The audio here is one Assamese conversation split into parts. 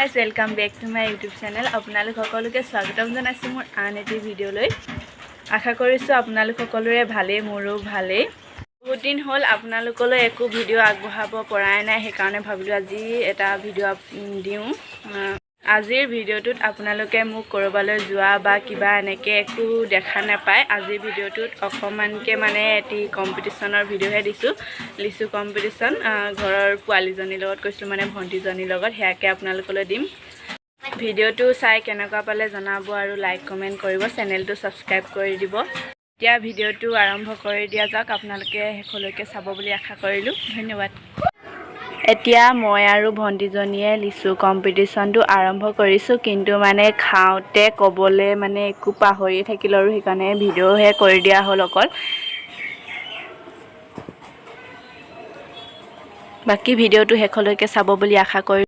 guys, welcome back to my YouTube channel. আপোনালোক সকলোকে স্বাগতম জনাইছো মোৰ আন এটি ভিডিঅ'লৈ। আশা কৰিছো আপোনালোক সকলোৰে ভালে মোৰো ভালে। বহুত দিন হ'ল আপোনালোকলৈ একো ভিডিঅ' আগবঢ়াব পৰাই নাই, সেইকাৰণে ভাবিলো আজি এটা ভিডিঅ' দিওঁ। আজিৰ ভিডিঅ'টোত আপোনালোকে মোক কৰবালৈ যোৱা বা কিবা এনেকৈ একো দেখা নাপায়। আজিৰ ভিডিঅ'টোত অকমানকৈ মানে এটি কম্পিটিশ্যনৰ ভিডিঅ'হে দিছোঁ, লিচু কম্পিটিশ্যন। ঘৰৰ পোৱালীজনীৰ লগত কৈছিলোঁ, মানে ভণ্টিজনীৰ লগত, সেয়াকে আপোনালোকলৈ দিম। ভিডিঅ'টো চাই কেনেকুৱা পালে জনাব আৰু লাইক কমেণ্ট কৰিব, চেনেলটো ছাবস্ক্ৰাইব কৰি দিব। এতিয়া ভিডিঅ'টো আৰম্ভ কৰি দিয়া যাওক, আপোনালোকে শেষলৈকে চাব বুলি আশা কৰিলোঁ। ধন্যবাদ। এতিয়া মই আৰু ভণ্টিজনীয়ে লিচু কম্পিটিশ্যনটো আৰম্ভ কৰিছোঁ, কিন্তু মানে খাওঁতে ক'বলৈ মানে একো পাহৰিয়ে থাকিলোঁ আৰু সেইকাৰণে ভিডিঅ'হে কৰি দিয়া হ'ল অকল। বাকী ভিডিঅ'টো শেষলৈকে চাব বুলি আশা কৰি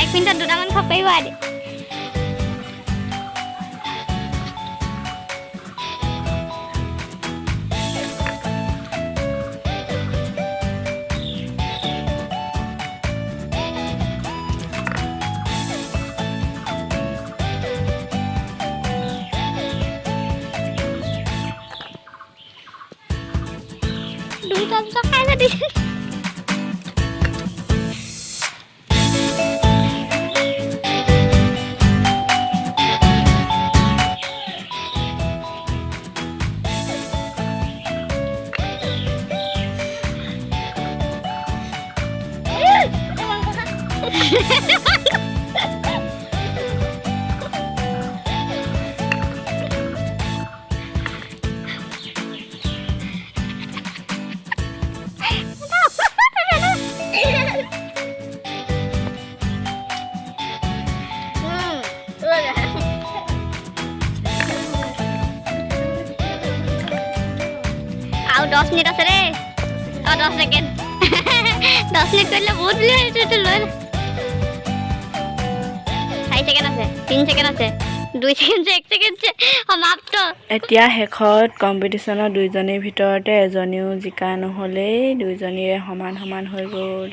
এক মিনিটত দুটামান খাব পাৰিব আদি। দুটা খাই না দিছে। আৰু 10 মিনিট আছে ৰে, 10 সেকেন্ড। 10 মিনিট কৰিলে বহুত বুলি এইটো লৈ 4 সেকেন্ড আছে, 3 সেকেন্ড আছে, 2 সেকেন্ড, 1 সেকেন্ড সমাপ্ত। এতিয়া শেষত কম্পিটিশ্যনৰ দুইজনীৰ ভিতৰতে এজনীও জিকা নহ'লেই, দুইজনীৰে সমান সমান হৈ গ'ল।